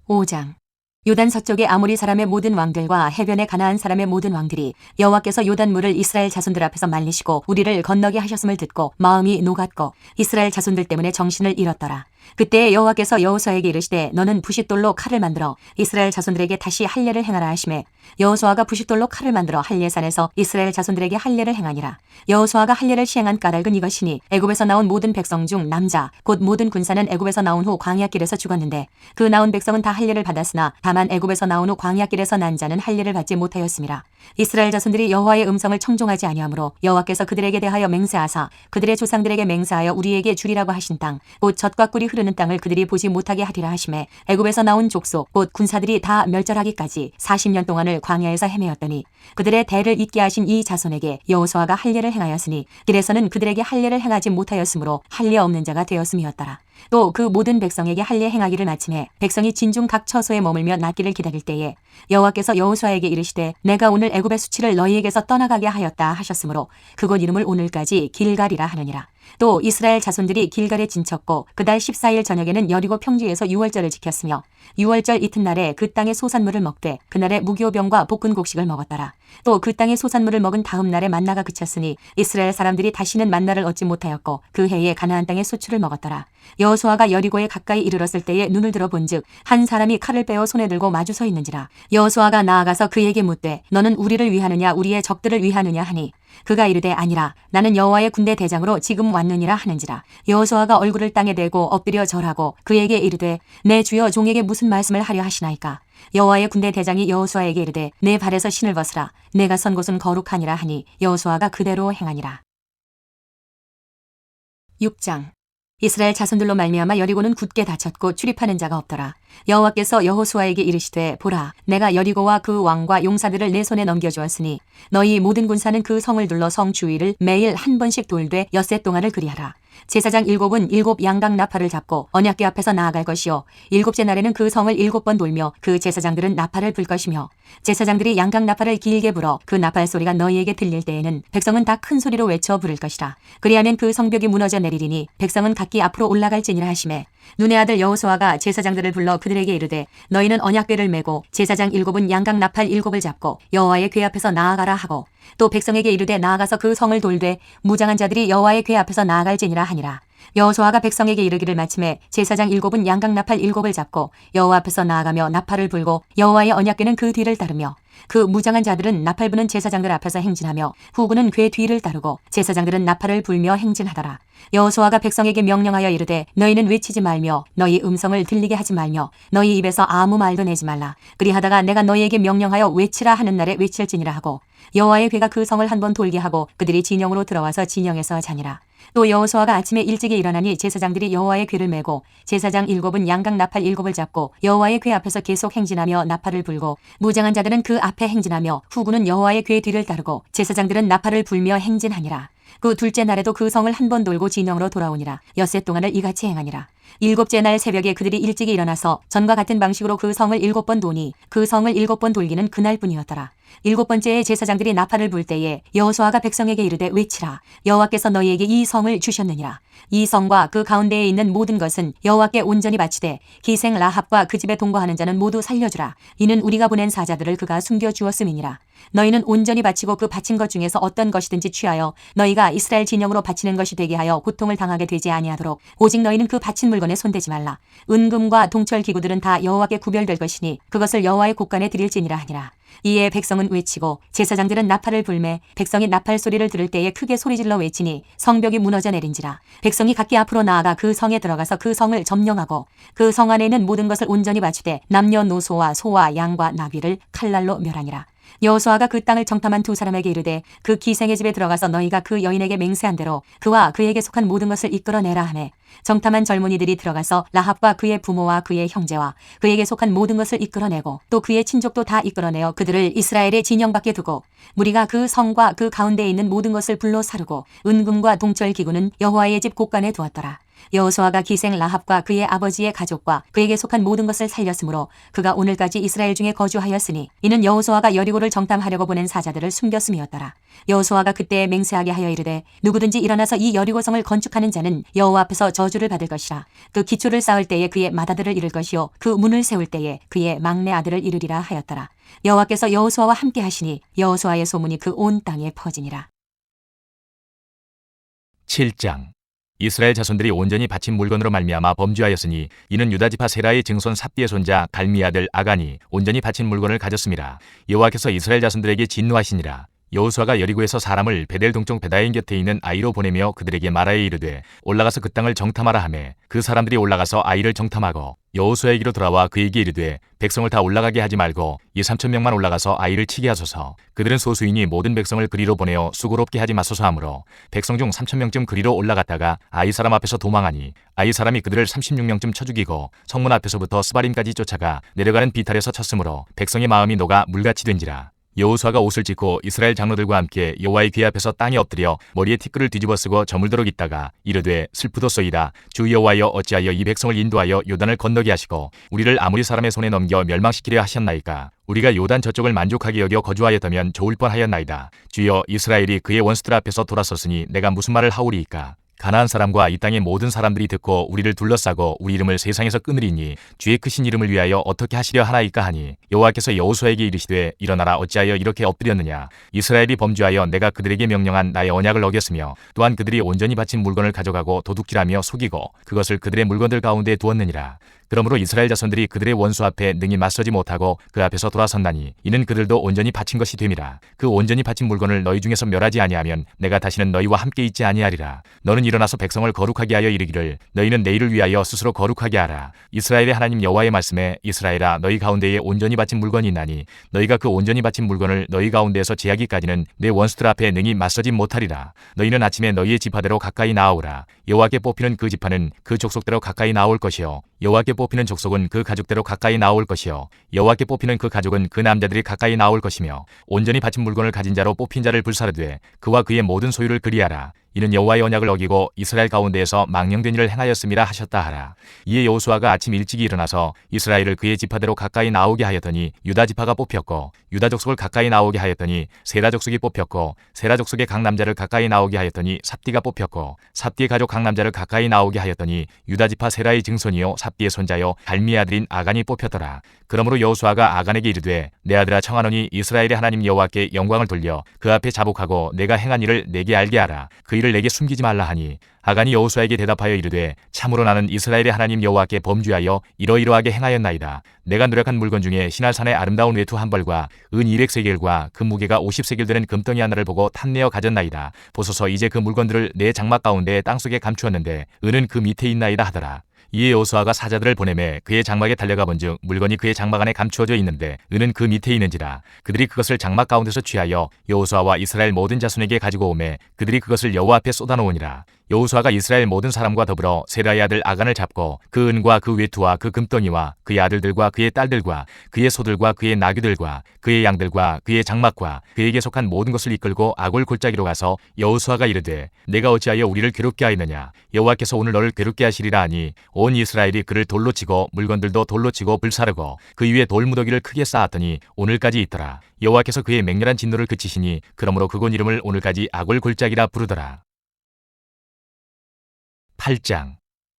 Speaker 2: 5장. 요단 서쪽의 아모리 사람의 모든 왕들과 해변의 가나안 사람의 모든 왕들이 여호와께서 요단물을 이스라엘 자손들 앞에서 말리시고 우리를 건너게 하셨음을 듣고 마음이 녹았고 이스라엘 자손들 때문에 정신을 잃었더라. 그때 여호와께서 여호수아에게 이르시되 너는 부싯돌로 칼을 만들어 이스라엘 자손들에게 다시 할례를 행하라 하시매 여호수아가 부싯돌로 칼을 만들어 할례산에서 이스라엘 자손들에게 할례를 행하니라. 여호수아가 할례를 시행한 까닭은 이것이니 애굽에서 나온 모든 백성 중 남자 곧 모든 군사는 애굽에서 나온 후 광야길에서 죽었는데 그 나온 백성은 다 할례를 받았으나 다만 애굽에서 나온 후 광야길에서 난 자는 할례를 받지 못하였음이라. 이스라엘 자손들이 여호와의 음성을 청종하지 아니하므로 여호와께서 그들에게 대하여 맹세하사 그들의 조상들에게 맹세하여 우리에게 주리라고 하신 땅 곧 젖과 꿀이 흐르는 땅을 그들이 보지 못하게 하리라 하시매 애굽에서 나온 족속 곧 군사들이 다 멸절하기까지 40년 동안을 광야에서 헤매었더니 그들의 대를 잇게 하신 이 자손에게 여호수아가 할례를 행하였으니 길에서는 그들에게 할례를 행하지 못하였으므로 할례 없는 자가 되었음이었더라. 또 그 모든 백성에게 할례 행하기를 마침에 백성이 진중 각 처소에 머물며 낫기를 기다릴 때에 여호와께서 여호수아에게 이르시되 내가 오늘 애굽의 수치를 너희에게서 떠나가게 하였다 하셨으므로 그곳 이름을 오늘까지 길갈이라 하느니라. 또 이스라엘 자손들이 길갈에 진쳤고 그달 14일 저녁에는 여리고 평지에서 유월절을 지켰으며 유월절 이튿날에 그 땅의 소산물을 먹되 그날에 무교병과 볶은 곡식을 먹었더라. 또 그 땅의 소산물을 먹은 다음 날에 만나가 그쳤으니 이스라엘 사람들이 다시는 만나를 얻지 못하였고 그 해에 가나안 땅의 소출을 먹었더라. 여호수아가 여리고에 가까이 이르렀을 때에 눈을 들어 본즉 한 사람이 칼을 빼어 손에 들고 마주 서 있는지라. 여호수아가 나아가서 그에게 묻되 너는 우리를 위하느냐 우리의 적들을 위하느냐 하니 그가 이르되 아니라 나는 여호와의 군대 대장으로 지금 왔느니라 하는지라. 여호수아가 얼굴을 땅에 대고 엎드려 절하고 그에게 이르되 내 주여 종에게 무슨 말씀을 하려 하시나이까. 여호와의 군대 대장이 여호수아에게 이르되 내 발에서 신을 벗으라 내가 선 곳은 거룩하니라 하니 여호수아가 그대로 행하니라. 6장. 이스라엘 자손들로 말미암아 여리고는 굳게 닫혔고 출입하는 자가 없더라. 여호와께서 여호수아에게 이르시되 보라 내가 여리고와 그 왕과 용사들을 내 손에 넘겨주었으니 너희 모든 군사는 그 성을 둘러 성 주위를 매일 한 번씩 돌되 엿새 동안을 그리하라. 제사장 7은 7 양각 나팔을 잡고 언약궤 앞에서 나아갈 것이요 7째 날에는 그 성을 7번 돌며 그 제사장들은 나팔을 불 것이며 제사장들이 양각 나팔을 길게 불어 그 나팔 소리가 너희에게 들릴 때에는 백성은 다 큰 소리로 외쳐 부를 것이라. 그리하면 그 성벽이 무너져 내리리니 백성은 각기 앞으로 올라갈지니라 하시매 눈의 아들 여호수아가 제사장들을 불러 그들에게 이르되 너희는 언약궤를 메고 제사장 7은 양각 나팔 7을 잡고 여호와의 궤 앞에서 나아가라 하고 또 백성에게 이르되 나아가서 그 성을 돌되 무장한 자들이 여호와의 궤 앞에서 나아갈지니라 하니라. 여호수아가 백성에게 이르기를 마침에 제사장 7은 양각 나팔 7을 잡고 여호와 앞에서 나아가며 나팔을 불고 여호와의 언약궤는 그 뒤를 따르며 그 무장한 자들은 나팔 부는 제사장들 앞에서 행진하며 후군은 궤 뒤를 따르고 제사장들은 나팔을 불며 행진하더라. 여호수아가 백성에게 명령하여 이르되 너희는 외치지 말며 너희 음성을 들리게 하지 말며 너희 입에서 아무 말도 내지 말라. 그리하다가 내가 너희에게 명령하여 외치라 하는 날에 외칠지니라 하고 여호와의 궤가 그 성을 한번 돌게 하고 그들이 진영으로 들어와서 진영에서 자니라. 또 여호수아가 아침에 일찍이 일어나니 제사장들이 여호와의 궤를 메고 제사장 7은 양각 나팔 7을 잡고 여호와의 궤 앞에서 계속 행진하며 나팔을 불고 무장한 자들은 그 앞에 행진하며 후군은 여호와의 궤 뒤를 따르고 제사장들은 나팔을 불며 행진하니라. 그 둘째 날에도 그 성을 한 번 돌고 진영으로 돌아오니라. 엿새 동안을 이같이 행하니라. 7째 날 새벽에 그들이 일찍이 일어나서 전과 같은 방식으로 그 성을 7번 도니 그 성을 7번 돌기는 그날뿐이었더라. 7번째에 제사장들이 나팔을 불 때에 여호수아가 백성에게 이르되 외치라. 여호와께서 너희에게 이 성을 주셨느니라. 이 성과 그 가운데에 있는 모든 것은 여호와께 온전히 바치되 기생 라합과 그 집에 동거하는 자는 모두 살려주라. 이는 우리가 보낸 사자들을 그가 숨겨주었음이니라. 너희는 온전히 바치고 그 바친 것 중에서 어떤 것이든지 취하여 너희가 이스라엘 진영으로 바치는 것이 되게 하여 고통을 당하게 되지 아니하도록 오직 너희는 그 바친 물건에 손대지 말라. 은금과 동철 기구들은 다 여호와께 구별될 것이니 그것을 여호와의 곳간에 드릴지니라 하니라. 이에 백성은 외치고 제사장들은 나팔을 불매 백성이 나팔 소리를 들을 때에 크게 소리질러 외치니 성벽이 무너져 내린지라. 백성이 각기 앞으로 나아가 그 성에 들어가서 그 성을 점령하고 그 성 안에 있는 모든 것을 온전히 바치되 남녀노소와 소와 양과 나귀를 칼날로 멸하니라. 여호수아가 그 땅을 정탐한 두 사람에게 이르되 그 기생의 집에 들어가서 너희가 그 여인에게 맹세한 대로 그와 그에게 속한 모든 것을 이끌어내라 하매 정탐한 젊은이들이 들어가서 라합과 그의 부모와 그의 형제와 그에게 속한 모든 것을 이끌어내고 또 그의 친족도 다 이끌어내어 그들을 이스라엘의 진영 밖에 두고 무리가 그 성과 그 가운데에 있는 모든 것을 불로 사르고 은금과 동철 기구는 여호와의 집 곳간에 두었더라. 여호수아가 기생 라합과 그의 아버지의 가족과 그에게 속한 모든 것을 살렸으므로 그가 오늘까지 이스라엘 중에 거주하였으니 이는 여호수아가 여리고를 정탐하려고 보낸 사자들을 숨겼음이었더라. 여호수아가 그때 맹세하게 하여 이르되 누구든지 일어나서 이 여리고성을 건축하는 자는 여호와 앞에서 저주를 받을 것이라. 그 기초를 쌓을 때에 그의 맏아들을 이룰 것이요 그 문을 세울 때에 그의 막내 아들을 이루리라 하였더라. 여호와께서 여호수아와 함께 하시니 여호수아의 소문이 그 온 땅에 퍼지니라.
Speaker 1: 7장. 이스라엘 자손들이 온전히 바친 물건으로 말미암아 범죄하였으니 이는 유다 지파 세라의 증손 삽디의 손자 갈미 아들 아간이 온전히 바친 물건을 가졌음이라. 여호와께서 이스라엘 자손들에게 진노하시니라. 여호수아가 여리고에서 사람을 베델 동쪽 베다인 곁에 있는 아이로 보내며 그들에게 말하여 이르되 올라가서 그 땅을 정탐하라 하매 그 사람들이 올라가서 아이를 정탐하고 여호수아에게로 돌아와 그에게 이르되 백성을 다 올라가게 하지 말고 2,3,000명만 올라가서 아이를 치게 하소서. 그들은 소수이니 모든 백성을 그리로 보내어 수고롭게 하지 마소서 하므로 백성 중 3,000명쯤 그리로 올라갔다가 아이 사람 앞에서 도망하니 아이 사람이 그들을 36명쯤 쳐 죽이고 성문 앞에서부터 스바림까지 쫓아가 내려가는 비탈에서 쳤으므로 백성의 마음이 녹아 물같이 된지라. 여호수아가 옷을 찢고 이스라엘 장로들과 함께 여호와의 궤 앞에서 땅에 엎드려 머리에 티끌을 뒤집어 쓰고 저물도록 있다가 이르되 슬프도소이다. 주 여호와여 어찌하여 이 백성을 인도하여 요단을 건너게 하시고 우리를 아모리 사람의 손에 넘겨 멸망시키려 하셨나이까. 우리가 요단 저쪽을 만족하게 여겨 거주하였다면 좋을 뻔하였나이다. 주여 이스라엘이 그의 원수들 앞에서 돌아섰으니 내가 무슨 말을 하오리이까. 가나안 사람과 이 땅의 모든 사람들이 듣고 우리를 둘러싸고 우리 이름을 세상에서 끊으리니 주의 크신 이름을 위하여 어떻게 하시려 하나이까 하니 여호와께서 여호수아에게 이르시되 일어나라 어찌하여 이렇게 엎드렸느냐. 이스라엘이 범죄하여 내가 그들에게 명령한 나의 언약을 어겼으며 또한 그들이 온전히 바친 물건을 가져가고 도둑질하며 속이고 그것을 그들의 물건들 가운데 두었느니라. 그러므로 이스라엘 자손들이 그들의 원수 앞에 능히 맞서지 못하고 그 앞에서 돌아섰나니 이는 그들도 온전히 바친 것이 됨이라. 그 온전히 바친 물건을 너희 중에서 멸하지 아니하면 내가 다시는 너희와 함께 있지 아니하리라. 너는 일어나서 백성을 거룩하게 하여 이르기를 너희는 내일을 위하여 스스로 거룩하게 하라. 이스라엘의 하나님 여호와의 말씀에 이스라엘아 너희 가운데에 온전히 바친 물건이 있나니 너희가 그 온전히 바친 물건을 너희 가운데에서 제하기까지는 내 원수들 앞에 능히 맞서지 못하리라. 너희는 아침에 너희의 지파대로 가까이 나아오라. 여호와께 뽑히는 그 지파는 그 족속대로 가까이 나올 것이요 여호와께 뽑히는 족속은 그 가족대로 가까이 나올 것이요 여호와께 뽑히는 그 가족은 그 남자들이 가까이 나올 것이며 온전히 바친 물건을 가진 자로 뽑힌 자를 불사르되 그와 그의 모든 소유를 그리하라. 이는 여호와의 언약을 어기고 이스라엘 가운데에서 망령된 일을 행하였음이라 하셨다 하라. 이에 여호수아가 아침 일찍이 일어나서 이스라엘을 그의 지파대로 가까이 나오게 하였더니 유다 지파가 뽑혔고 유다 족속을 가까이 나오게 하였더니 세라 족속이 뽑혔고 세라 족속의 각 남자를 가까이 나오게 하였더니 삽디가 뽑혔고 삽디의 가족 각 남자를 가까이 나오게 하였더니 유다 지파 세라의 증손이요 삽디의 손자요 갈미의 아들인 아간이 뽑혔더라. 그러므로 여호수아가 아간에게 이르되 내 아들아 청하노니 이스라엘의 하나님 여호와께 영광을 돌려 그 앞에 자복하고 내가 행한 일을 내게 알게 하라. 그 일을 내게 숨기지 말라 하니 아간이 여호수아에게 대답하여 이르되 참으로 나는 이스라엘의 하나님 여호와께 범죄하여 이러이러하게 행하였나이다. 내가 노력한 물건 중에 시날산의 아름다운 외투 한 벌과 은 200세겔과 금 무게가 50세겔 되는 금덩이 하나를 보고 탐내어 가졌나이다. 보소서 이제 그 물건들을 내 장막 가운데 땅속에 감추었는데 은은 그 밑에 있나이다 하더라. 이에 여호수아가 사자들을 보내매 그의 장막에 달려가 본즉 물건이 그의 장막 안에 감추어져 있는데 은은 그 밑에 있는지라. 그들이 그것을 장막 가운데서 취하여 여호수아와 이스라엘 모든 자손에게 가지고 오매 그들이 그것을 여호와 앞에 쏟아놓으니라. 여호수아가 이스라엘 모든 사람과 더불어 세라의 아들 아간을 잡고 그 은과 그 외투와 그 금덩이와 그의 아들들과 그의 딸들과 그의 소들과 그의 나귀들과 그의 양들과 그의 장막과 그에게 속한 모든 것을 이끌고 아골 골짜기로 가서 여호수아가 이르되 내가 어찌하여 우리를 괴롭게 하였느냐. 여호와께서 오늘 너를 괴롭게 하시리라 하니 온 이스라엘이 그를 돌로 치고 물건들도 돌로 치고 불사르고 그 위에 돌무더기를 크게 쌓았더니 오늘까지 있더라. 여호와께서 그의 맹렬한 진노를 그치시니 그러므로 그곳 이름을 오늘까지 아골 골짜기라 부르더라. 8장.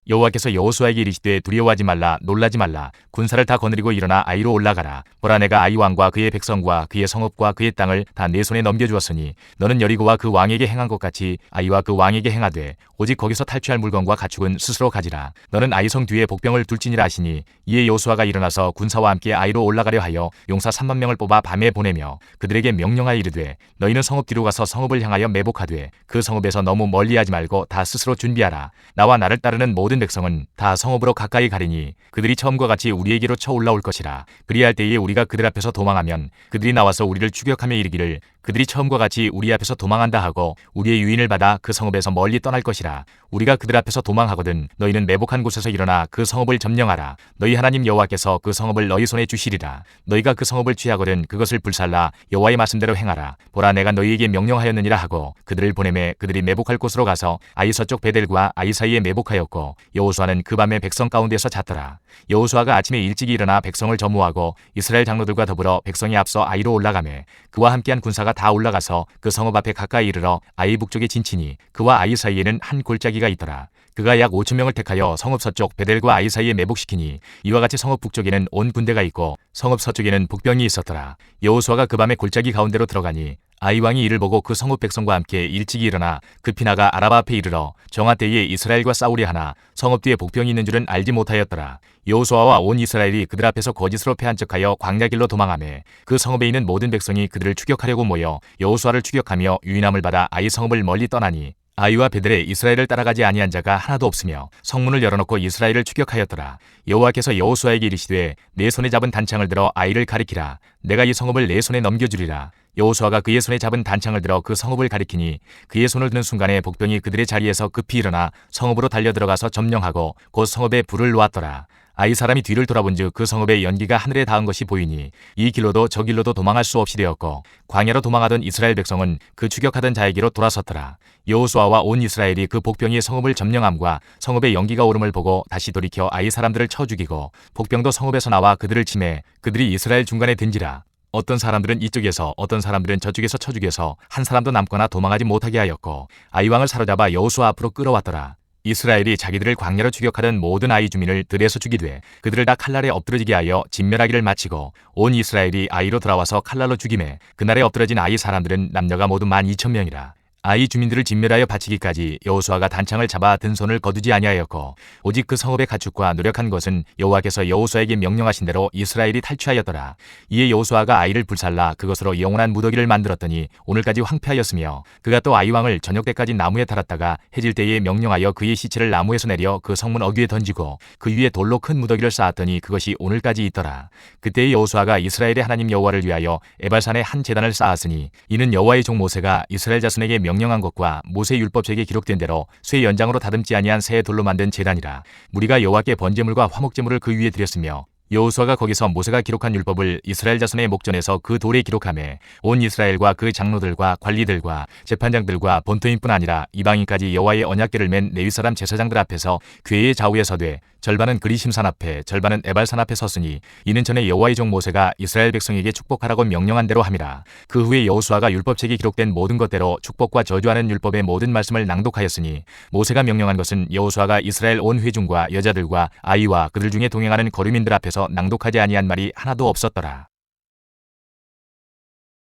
Speaker 1: 여호와께서 여호수아에게 이르시되 두려워하지 말라 놀라지 말라 군사를 다 거느리고 일어나 아이로 올라가라. 보라 내가 아이 왕과 그의 백성과 그의 성읍과 그의 땅을 다 내 손에 넘겨주었으니 너는 여리고와 그 왕에게 행한 것 같이 아이와 그 왕에게 행하되 오직 거기서 탈취할 물건과 가축은 스스로 가지라. 너는 아이 성 뒤에 복병을 둘지니라 하시니 이에 여호수아가 일어나서 군사와 함께 아이로 올라가려 하여 용사 3만 명을 뽑아 밤에 보내며 그들에게 명령하여 이르되 너희는 성읍 뒤로 가서 성읍을 향하여 매복하되 그 성읍에서 너무 멀리하지 말고 다 스스로 준비하라. 나와 나를 따르는 모든 백성은 다 성읍으로 가까이 가리니 그들이 처음과 같이 우리에게로 쳐 올라올 것이라. 그리할 때에 우리가 그들 앞에서 도망하면 그들이 나와서 우리를 추격하며 이르기를 그들이 처음과 같이 우리 앞에서 도망한다 하고 우리의 유인을 받아 그 성읍에서 멀리 떠날 것이라. 우리가 그들 앞에서 도망하거든 너희는 매복한 곳에서 일어나 그 성읍을 점령하라. 너희 하나님 여호와께서 그 성읍을 너희 손에 주시리라. 너희가 그 성읍을 취하거든 그것을 불살라 여호와의 말씀대로 행하라. 보라 내가 너희에게 명령하였느니라 하고 그들을 보내매 그들이 매복할 곳으로 가서 아이 서쪽 베델과 아이 사이에 매복하였고 여호수아는 그 밤에 백성 가운데서 잤더라. 여호수아가 아침에 일찍이 일어나 백성을 점호하고 이스라엘 장로들과 더불어 백성이 앞서 아이로 올라가매 그와 함께한 군사가 다 올라가서 그 성읍 앞에 가까이 이르러 아이 북쪽에 진치니 그와 아이 사이에는 한 골짜기가 있더라. 그가 약 5,000명을 택하여 성읍 서쪽 베델과 아이 사이에 매복시키니 이와 같이 성읍 북쪽에는 온 군대가 있고 성읍 서쪽에는 복병이 있었더라. 여호수아가 그 밤에 골짜기 가운데로 들어가니 아이 왕이 이를 보고 그 성읍 백성과 함께 일찍이 일어나 급히 나가 아라바 앞에 이르러 정하 때에 이스라엘과 싸우려 하나 성읍 뒤에 복병이 있는 줄은 알지 못하였더라. 여호수아와 온 이스라엘이 그들 앞에서 거짓으로 패한 척하여 광야길로 도망하매 그 성읍에 있는 모든 백성이 그들을 추격하려고 모여 여호수아를 추격하며 유인함을 받아 아이 성읍을 멀리 떠나니 아이와 베델에 이스라엘을 따라가지 아니한 자가 하나도 없으며 성문을 열어놓고 이스라엘을 추격하였더라. 여호와께서 여호수아에게 이르시되 내 손에 잡은 단창을 들어 아이를 가리키라. 내가 이 성읍을 내 손에 넘겨주리라. 여호수아가 그의 손에 잡은 단창을 들어 그 성읍을 가리키니 그의 손을 드는 순간에 복병이 그들의 자리에서 급히 일어나 성읍으로 달려 들어가서 점령하고 곧 성읍에 불을 놓았더라. 아이 사람이 뒤를 돌아본즉 그 성읍의 연기가 하늘에 닿은 것이 보이니 이 길로도 저 길로도 도망할 수 없이 되었고 광야로 도망하던 이스라엘 백성은 그 추격하던 자에게로 돌아섰더라. 여호수아와 온 이스라엘이 그 복병이 성읍을 점령함과 성읍의 연기가 오름을 보고 다시 돌이켜 아이 사람들을 쳐 죽이고 복병도 성읍에서 나와 그들을 치매 그들이 이스라엘 중간에 든지라. 어떤 사람들은 이쪽에서 어떤 사람들은 저쪽에서 쳐 죽여서 한 사람도 남거나 도망하지 못하게 하였고 아이 왕을 사로잡아 여호수아 앞으로 끌어왔더라. 이스라엘이 자기들을 광야로 추격하던 모든 아이 주민을 들에서 죽이되 그들을 다 칼날에 엎드러지게 하여 진멸하기를 마치고 온 이스라엘이 아이로 돌아와서 칼날로 죽이매 그날에 엎드러진 아이 사람들은 남녀가 모두 12,000명이라. 아이 주민들을 진멸하여 바치기까지 여호수아가 단창을 잡아 든 손을 거두지 아니하였고 오직 그 성읍의 가축과 노력한 것은 여호와께서 여호수아에게 명령하신 대로 이스라엘이 탈취하였더라. 이에 여호수아가 아이를 불살라 그것으로 영원한 무더기를 만들었더니 오늘까지 황폐하였으며 그가 또 아이 왕을 저녁 때까지 나무에 달았다가 해질 때에 명령하여 그의 시체를 나무에서 내려 그 성문 어귀에 던지고 그 위에 돌로 큰 무더기를 쌓았더니 그것이 오늘까지 있더라. 그때에 여호수아가 이스라엘의 하나님 여호와를 위하여 에발산에 한 제단을 쌓았으니 이는 여호와의 종 모세가 이스라엘 자손에게 명령한 것과 모세 율법책에 기록된 대로 쇠 연장으로 다듬지 아니한 새 돌로 만든 제단이라. 무리가 여호와께 번제물과 화목제물을 그 위에 드렸으며 여호수아가 거기서 모세가 기록한 율법을 이스라엘 자손의 목전에서 그 돌에 기록하매 온 이스라엘과 그 장로들과 관리들과 재판장들과 본토인뿐 아니라 이방인까지 여호와의 언약궤를 맨 레위 사람 제사장들 앞에서 궤의 좌우에 서되 절반은 그리심산 앞에 절반은 에발산 앞에 섰으니 이는 전에 여호와의 종 모세가 이스라엘 백성에게 축복하라고 명령한 대로 함이라. 그 후에 여호수아가 율법책에 기록된 모든 것대로 축복과 저주하는 율법의 모든 말씀을 낭독하였으니 모세가 명령한 것은 여호수아가 이스라엘 온 회중과 여자들과 아이와 그들 중에 동행하는 거류민들 앞에서 낭독하지 아니한 말이 하나도 없었더라.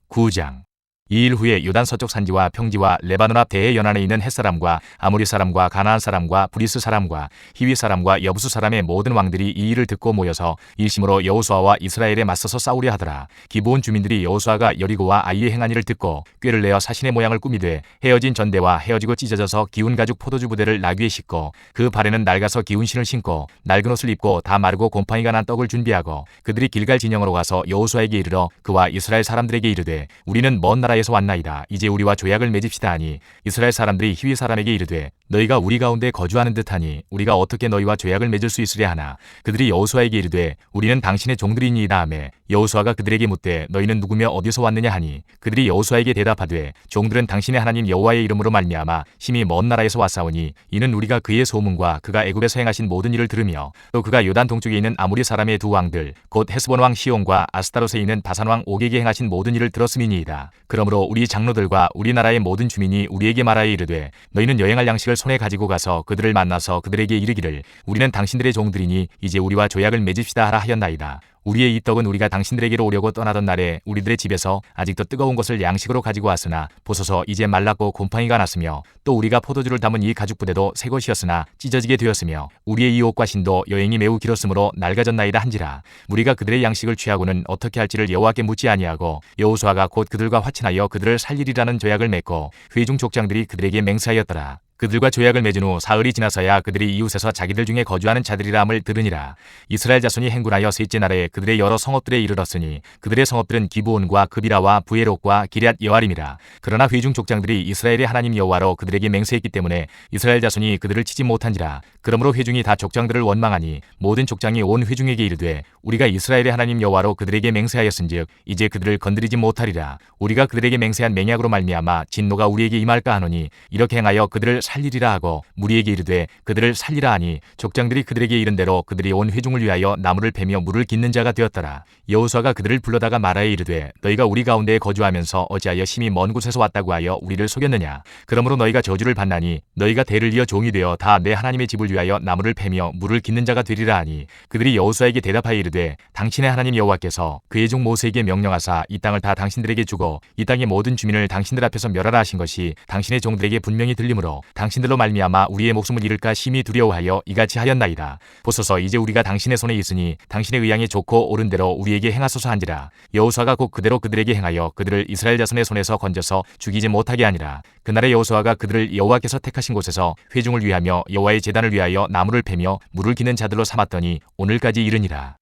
Speaker 1: 9장. 이 일 후에 요단 서쪽 산지와 평지와 레바논 앞 대해 연안에 있는 헷사람과 아모리 사람과 가나안 사람과 브리스 사람과 히위 사람과 여부수 사람의 모든 왕들이 이 일을 듣고 모여서 일심으로 여호수아와 이스라엘에 맞서서 싸우려 하더라. 기브온 주민들이 여호수아가 여리고와 아이의 행한 일을 듣고 꾀를 내어 사신의 모양을 꾸미되 헤어진 전대와 헤어지고 찢어져서 기운 가죽 포도주 부대를 나귀에 싣고 그 발에는 낡아서 기운 신을 신고 낡은 옷을 입고 다 마르고 곰팡이가 난 떡을 준비하고 그들이 길갈 진영으로 가서 여호수아에게 이르러 그와 이스라엘 사람들에게 이르되 우리는 먼 나라에서 왔나이다. 이제 우리와 조약을 맺읍시다 하니 이스라엘 사람들이 히위 사람에게 이르되 너희가 우리 가운데 거주하는 듯하니 우리가 어떻게 너희와 조약을 맺을 수 있으랴 하나 그들이 여호수아에게 이르되 우리는 당신의 종들이니이다 하매 여호수아가 그들에게 묻되 너희는 누구며 어디서 왔느냐 하니 그들이 여호수아에게 대답하되 종들은 당신의 하나님 여호와의 이름으로 말미암아 심히 먼 나라에서 왔사오니 이는 우리가 그의 소문과 그가 애굽에서 행하신 모든 일을 들으며 또 그가 요단 동쪽에 있는 아모리 사람의 두 왕들 곧 헤스본 왕 시온과 아스타롯에 있는 바산 왕 옥에게 행하신 모든 일을 들었음이니이다. 그러므로 우리 장로들과 우리나라의 모든 주민이 우리에게 말하여 이르되 너희는 여행할 양식을 손에 가지고 가서 그들을 만나서 그들에게 이르기를 우리는 당신들의 종들이니 이제 우리와 조약을 맺읍시다 하라 하였나이다. 우리의 이 떡은 우리가 당신들에게로 오려고 떠나던 날에 우리들의 집에서 아직도 뜨거운 것을 양식으로 가지고 왔으나 보소서 이제 말랐고 곰팡이가 났으며 또 우리가 포도주를 담은 이 가죽 부대도 새 것이었으나 찢어지게 되었으며 우리의 이 옷과 신도 여행이 매우 길었으므로 낡아졌나이다 한지라. 우리가 그들의 양식을 취하고는 어떻게 할지를 여호와께 묻지 아니하고 여호수아가 곧 그들과 화친하여 그들을 살리리라는 조약을 맺고 회중 족장들이 그들에게 맹세하였더라. 그들과 조약을 맺은 후 사흘이 지나서야 그들이 이웃에서 자기들 중에 거주하는 자들이라 함을 들으니라. 이스라엘 자손이 행군하여 셋째 날에 그들의 여러 성읍들에 이르렀으니 그들의 성읍들은 기브온과 그비라와 부에롯과 기럇 여아림이라. 그러나 회중 족장들이 이스라엘의 하나님 여호와로 그들에게 맹세했기 때문에 이스라엘 자손이 그들을 치지 못한지라. 그러므로 회중이 다 족장들을 원망하니 모든 족장이 온 회중에게 이르되 우리가 이스라엘의 하나님 여호와로 그들에게 맹세하였은즉 이제 그들을 건드리지 못하리라. 우리가 그들에게 맹세한 맹약으로 말미암아 진노가 우리에게 임할까 하노니 이렇게 행하여 그들을 살리리라 하고 무리에게 이르되 그들을 살리라 하니 족장들이 그들에게 이른 대로 그들이 온 회중을 위하여 나무를 베며 물을 깃는 자가 되었더라. 여호수아가 그들을 불러다가 말하여 이르되 너희가 우리 가운데에 거주하면서 어찌하여 심히 먼 곳에서 왔다고 하여 우리를 속였느냐. 그러므로 너희가 저주를 받나니 너희가 대를 이어 종이 되어 다 내 하나님의 집을 위하여 나무를 베며 물을 깃는 자가 되리라 하니 그들이 여호수아에게 대답하여 이르되 당신의 하나님 여호와께서 그의 종 모세에게 명령하사 이 땅을 다 당신들에게 주고 이 땅의 모든 주민을 당신들 앞에서 멸하라 하신 것이 당신의 종들에게 분명히 들리므로 당신들로 말미암아 우리의 목숨을 잃을까 심히 두려워하여 이같이 하였나이다. 보소서 이제 우리가 당신의 손에 있으니 당신의 의향에 좋고 옳은 대로 우리에게 행하소서 한지라. 여호수아가 곧 그대로 그들에게 행하여 그들을 이스라엘 자손의 손에서 건져서 죽이지 못하게 하니라. 그날에 여호수아가 그들을 여호와께서 택하신 곳에서 회중을 위하며 여호와의 제단을 위하여 나무를 베며 물을 기는 자들로 삼았더니 오늘까지 이르니라.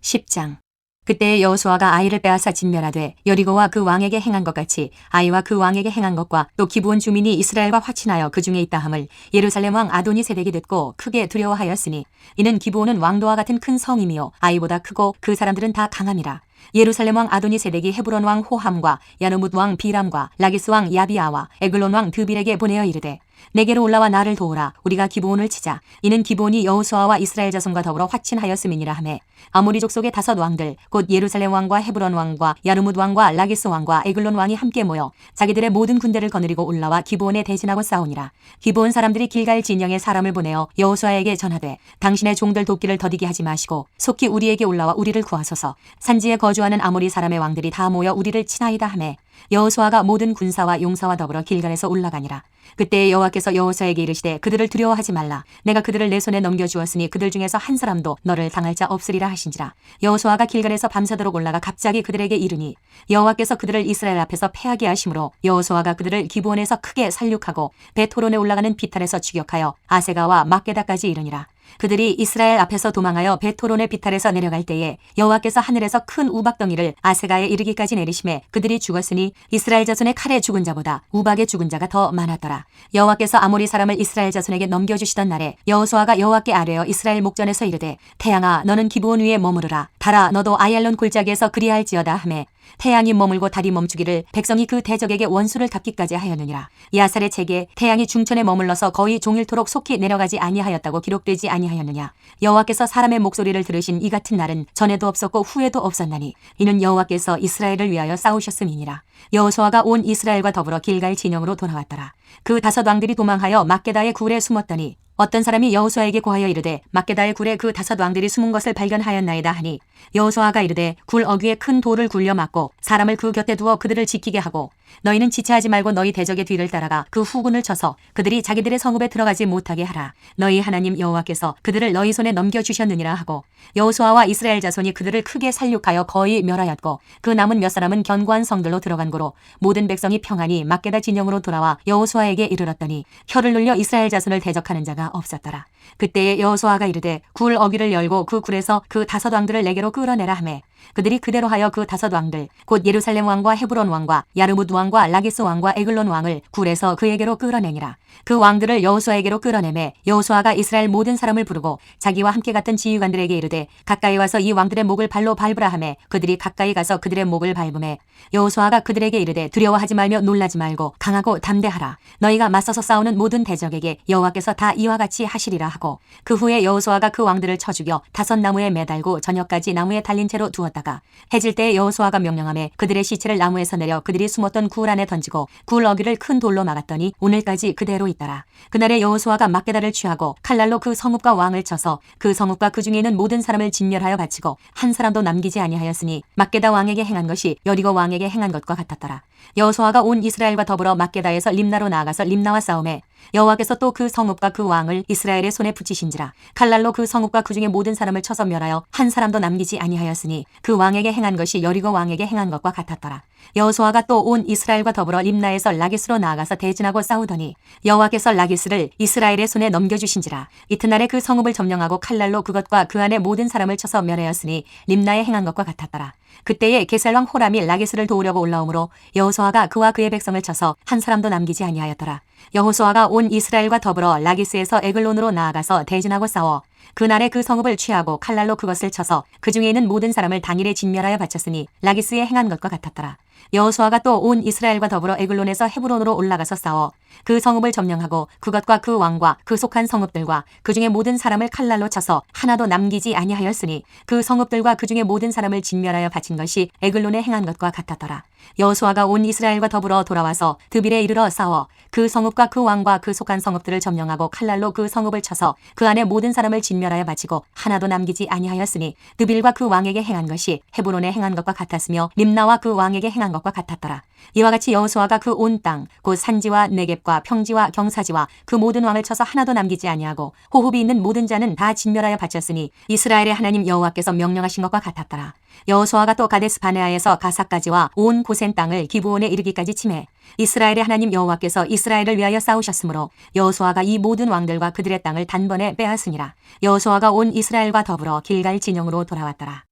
Speaker 2: 10장. 그때 여호수아가 아이를 빼앗아 진멸하되 여리고와 그 왕에게 행한 것 같이 아이와 그 왕에게 행한 것과 또 기브온 주민이 이스라엘과 화친하여 그 중에 있다함을 예루살렘 왕 아도니세덱이 듣고 크게 두려워하였으니 이는 기브온은 왕도와 같은 큰 성임이요 아이보다 크고 그 사람들은 다 강함이라. 예루살렘 왕 아도니세덱이 헤브론 왕 호함과 야르뭇 왕 비람과 라기스 왕 야비아와 에글론 왕 드빌에게 보내어 이르되 내게로 올라와 나를 도우라. 우리가 기브온을 치자. 이는 기브온이 여호수아와 이스라엘 자손과 더불어 화친하였음이니라 하매 아모리 족속의 5 왕들 곧 예루살렘 왕과 헤브론 왕과 야르뭇 왕과 라기스 왕과 에글론 왕이 함께 모여 자기들의 모든 군대를 거느리고 올라와 기브온에 대진하고 싸우니라. 기브온 사람들이 길갈 진영에 사람을 보내어 여호수아에게 전하되 당신의 종들 돕기를 더디게 하지 마시고 속히 우리에게 올라와 우리를 구하소서. 산지에 거주하는 아모리 사람의 왕들이 다 모여 우리를 치나이다 하매 여호수아가 모든 군사와 용사와 더불어 길갈에서 올라가니라. 그때 여호와께서 여호수아에게 이르시되 그들을 두려워하지 말라. 내가 그들을 내 손에 넘겨주었으니 그들 중에서 한 사람도 너를 당할 자 없으리라 하신지라. 여호수아가 길갈에서 밤새도록 올라가 갑자기 그들에게 이르니 여호와께서 그들을 이스라엘 앞에서 패하게 하심으로 여호수아가 그들을 기브온에서 크게 살육하고 베토론에 올라가는 비탈에서 추격하여 아세가와 막게다까지 이르니라. 그들이 이스라엘 앞에서 도망하여 베토론의 비탈에서 내려갈 때에 여호와께서 하늘에서 큰 우박덩이를 아세가에 이르기까지 내리심에 그들이 죽었으니 이스라엘 자손의 칼에 죽은 자보다 우박에 죽은 자가 더 많았더라. 여호와께서 아모리 사람을 이스라엘 자손에게 넘겨주시던 날에 여호수아가 여호와께 아뢰어 이스라엘 목전에서 이르되 태양아 너는 기브온 위에 머무르라. 달아 너도 아얄론 골짜기에서 그리할지어다 하매 태양이 머물고 달이 멈추기를 백성이 그 대적에게 원수를 갚기까지 하였느니라. 야살의 책에 태양이 중천에 머물러서 거의 종일토록 속히 내려가지 아니하였다고 기록되지 아니하였느냐. 여호와께서 사람의 목소리를 들으신 이 같은 날은 전에도 없었고 후에도 없었나니 이는 여호와께서 이스라엘을 위하여 싸우셨음이니라. 여호수아가 온 이스라엘과 더불어 길갈 진영으로 돌아왔더라. 그 5 왕들이 도망하여 막게다의 굴에 숨었더니 어떤 사람이 여호수아에게 고하여 이르되 막게다의 굴에 그 5 왕들이 숨은 것을 발견하였나이다 하니 여호수아가 이르되 굴 어귀에 큰 돌을 굴려 막고 사람을 그 곁에 두어 그들을 지키게 하고 너희는 지체하지 말고 너희 대적의 뒤를 따라가 그 후군을 쳐서 그들이 자기들의 성읍에 들어가지 못하게 하라. 너희 하나님 여호와께서 그들을 너희 손에 넘겨주셨느니라 하고 여호수아와 이스라엘 자손이 그들을 크게 살육하여 거의 멸하였고 그 남은 몇 사람은 견고한 성들로 들어간 고로 모든 백성이 평안히 막게다 진영으로 돌아와 여호수아에게 이르렀더니 혀를 눌려 이스라엘 자손을 대적하는 자가 없었더라. 그때에 여호수아가 이르되 굴 어귀를 열고 그 굴에서 그 5 왕들을 내게로 끌어내라 하매 그들이 그대로 하여 그 5 왕들 곧 예루살렘 왕과 헤브론 왕과 야르뭇 왕과 라기스 왕과 에글론 왕을 굴에서 그에게로 끌어내니라. 그 왕들을 여호수아에게로 끌어내매 여호수아가 이스라엘 모든 사람을 부르고 자기와 함께 갔던 지휘관들에게 이르되 가까이 와서 이 왕들의 목을 발로 밟으라 하매 그들이 가까이 가서 그들의 목을 밟음에 여호수아가 그들에게 이르되 두려워하지 말며 놀라지 말고 강하고 담대하라. 너희가 맞서서 싸우는 모든 대적에게 여호와께서 다 이와 같이 하시리라 하고 그 후에 여호수아가 그 왕들을 쳐 죽여 5 나무에 매달고 저녁까지 나무에 달린 채로 두었다가 해질 때에 여호수아가 명령하매 그들의 시체를 나무에서 내려 그들이 숨었던 굴 안에 던지고 굴 어귀를 큰 돌로 막았더니 오늘까지 그대로 있더라. 그날에 여호수아가 막게다를 취하고 칼날로 그 성읍과 왕을 쳐서 그 성읍과 그 중에 있는 모든 사람을 진멸하여 바치고 한 사람도 남기지 아니하였으니 막게다 왕에게 행한 것이 여리고 왕에게 행한 것과 같았더라. 여호수아가 온 이스라엘과 더불어 막게다에서 림나로 나아가서 림나와 싸움에 여호와께서 또 그 성읍과 그 왕을 이스라엘의 손에 붙이신지라. 칼날로 그 성읍과 그 중에 모든 사람을 쳐서 멸하여 한 사람도 남기지 아니하였으니 그 왕에게 행한 것이 여리고 왕에게 행한 것과 같았더라. 여호수아가 또 온 이스라엘과 더불어 림나에서 라기스로 나아가서 대진하고 싸우더니 여호와께서 라기스를 이스라엘의 손에 넘겨주신지라. 이튿날에 그 성읍을 점령하고 칼날로 그것과 그 안에 모든 사람을 쳐서 멸하였으니 림나에 행한 것과 같았더라. 그때에 게살왕 호람이 라기스를 도우려고 올라오므로 여호수아가 그와 그의 백성을 쳐서 한 사람도 남기지 아니하였더라. 여호수아가 온 이스라엘과 더불어 라기스에서 에글론으로 나아가서 대진하고 싸워 그날에 그 성읍을 취하고 칼날로 그것을 쳐서 그 중에 있는 모든 사람을 당일에 진멸하여 바쳤으니 라기스에 행한 것과 같았더라. 여호수아가 또 온 이스라엘과 더불어 에글론에서 헤브론으로 올라가서 싸워 그 성읍을 점령하고 그것과 그 왕과 그 속한 성읍들과 그 중에 모든 사람을 칼날로 쳐서 하나도 남기지 아니하였으니 그 성읍들과 그 중에 모든 사람을 진멸하여 바친 것이 에글론에 행한 것과 같았더라. 여호수아가 온 이스라엘과 더불어 돌아와서 드빌에 이르러 싸워 그 성읍과 그 왕과 그 속한 성읍들을 점령하고 칼날로 그 성읍을 쳐서 그 안에 모든 사람을 진멸하여 바치고 하나도 남기지 아니하였으니 드빌과 그 왕에게 행한 것이 헤브론에 행한 것과 같았으며 림나와 그 왕에게 행한 것과 같았더라. 이와 같이 여호수아가 그 온 땅 곧 산지와 네겝과 평지와 경사지와 그 모든 왕을 쳐서 하나도 남기지 아니하고 호흡이 있는 모든 자는 다 진멸하여 바쳤으니 이스라엘의 하나님 여호와께서 명령하신 것과 같았더라. 여호수아가 또 가데스 바네아에서 가사까지와 온 고센 땅을 기브온에 이르기까지 치매 이스라엘의 하나님 여호와께서 이스라엘을 위하여 싸우셨으므로 여호수아가 이 모든 왕들과 그들의 땅을 단번에 빼앗으니라. 여호수아가 온 이스라엘과 더불어 길갈 진영으로 돌아왔더라.